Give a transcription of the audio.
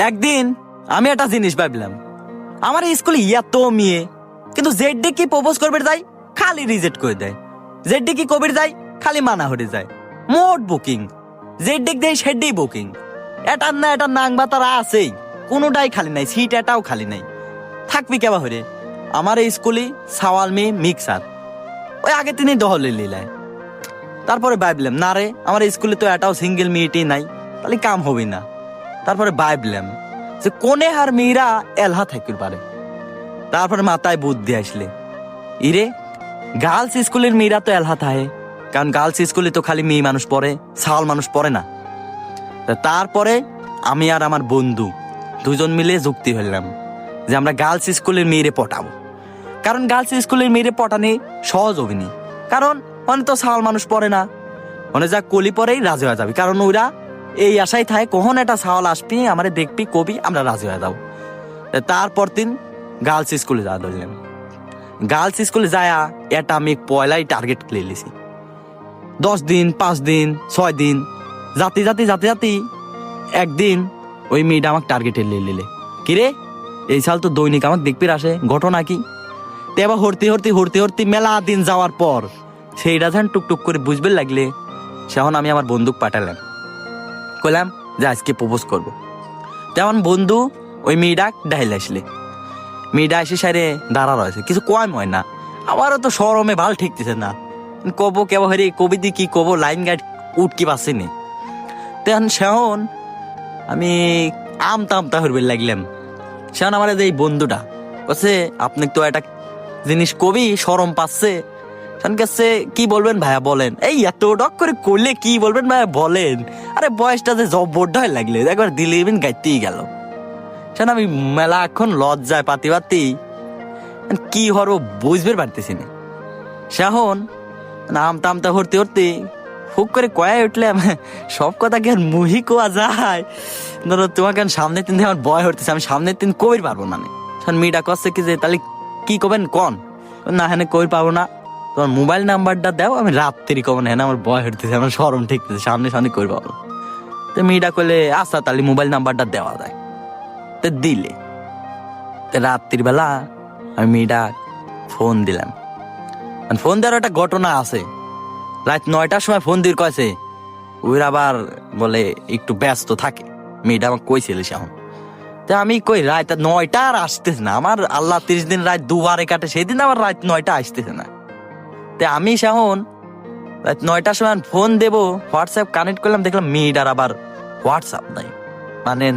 একদিন আমি একটা জিনিস ভাবলাম, আমার স্কুলে এত মেয়ে, কিন্তু জেডডি কি প্রপোজ করবে যাই খালি রিজেক্ট করে দেয়, জেডডি কি কবির যাই খালি মানা হয়ে যায়। মোট বুকিং জেডডি দেয় সেডি বুকিং, এটার না এটা নাংবা তারা আছেই, কোনোটাই খালি নাই, সিট এটাও খালি নাই। থাকবি কেবা হরে আমার এই স্কুলে সাওয়াল মেয়ে মিক্সার ওই আগে তিনি দহলে লিলায়। তারপরে ভাবলাম না রে, আমার স্কুলে তো এটাও সিঙ্গেল মেয়েটি নাই, তাহলে কাম হবে না। তারপরে ভাবলাম যে কোনে হার মেয়েরা এলহা থাকতে পারে। তারপরে মাথায় বুদ্ধি আসলে, ইরে গার্লস স্কুলের মেয়েরা তো এলহা থাকে, কারণ গার্লস স্কুলে তো খালি মেয়ে মানুষ পড়ে, সাওয়াল মানুষ পড়ে না। তারপরে আমি আর আমার বন্ধু দুজন মিলে যুক্তি হইলাম যে আমরা গার্লস স্কুলের মেয়েরে পটাবো, কারণ গার্লস স্কুলের মেয়েরে পটানে সহজ হবিনি, কারণ অনেক তো সাওয়াল মানুষ পড়ে না, অনেক যা কলি পরেই রাজি হয়ে যাবে, কারণ ওরা এই আশায় থাকে কখন একটা সাওয়াল আসবি আমারে দেখবি কবি আমরা রাজি হয়ে যাবো। তারপর দিন গার্লস স্কুলে যাওয়া ধরলাম। গার্লস স্কুলে যায় এটা আমি পয়লাই টার্গেট ক্লিয়ে লিছি। 10 দিন 5 দিন 6 দিন জাতি জাতি জাতি জাতি একদিন ওই মেয়েটা আমাকে টার্গেটে লিলে, কিরে এই সাল তো দৈনিক আমাকে দেখবির আসে, ঘটনা কি? তে আবার হরতি হরতি হরতি হরতি মেলা দিন যাওয়ার পর সেইটা যখন টুকটুক করে বুঝবে লাগলে, সেখন আমি আমার বন্দুক পাঠালাম, কইলাম যে আজকে প্রপোজ করবো। তেমন বন্ধু ওই মেয়েটা ডাইল আসলে, মেয়েটা এসে সারে দাঁড়া রয়েছে, কিছু কম হয় না, আমারও তো শরমে ভাল ঠেকতেছে না, কব কেব হরে কবিদি কি কব, লাইন গাইড উঠ কি পাচ্ছি নি। তখন সেহন আমি আমতা আমতা হরবে লাগলাম। সেহন আমার এই বন্ধুটা বলছে আপনি তো একটা জিনিস কবি শরম পাচ্ছে, কাছে কি বলবেন ভাইয়া বলেন, এই এত ডক করে করলে কি বলবেন ভাইয়া বলেন, আরে বয়সটা যে জবরটা হয়ে লাগলে একবার দিলিবিন গাইতেই গেল। সেন আমি মেলা এখন লজ্জায় পাতি পাতি কি হরো বুঝবে পারতেছি না। সেহন আমতা আমতা হরতে হরতে হুক করে কয়ে উঠলাম, সব কথা কি আর মুহি কোয়া যায়, ধরো তোমাকে সামনের দিন আমার ভয় হতেছে, আমি সামনের দিন কবির পারবো না। মেয়েটা করছে কি যে তাহলে কি করবেন কন, না হ্যাঁ কবির পারবো না, তোমার মোবাইল নাম্বারটা দাও, আমি রাত্রি কবেন হ্যাঁ আমার ভয় হতেছে, আমার সরম ঠেকতেছে, সামনে সামনে কবির পাবো। তো মেয়েটা করলে আচ্ছা তাহলে মোবাইল নাম্বারটা দেওয়া যায়, তো দিলে রাত্রির বেলা আমি মেয়েটা ফোন দিলাম। ফোন দেওয়ার একটা ঘটনা আছে, রাত 9টার সময় ফোন দিয়ে কয়েছে, ওই আবার বলে একটু ব্যস্ত থাকে, মেয়েটা আমাকে কইছিল সেখন। তো আমি কই রাত 9টা আর আসতেছে না, আমার আল্লাহ 30 দিন রাত দুবারে কাটে, সেদিন আবার রাত 9টা আসতেছে না। তো আমি সেখন রাত 9টার সময় ফোন দেবো, হোয়াটসঅ্যাপ কানেক্ট করলাম, দেখলাম মেয়েটার আবার হোয়াটসঅ্যাপ নাই, মানে না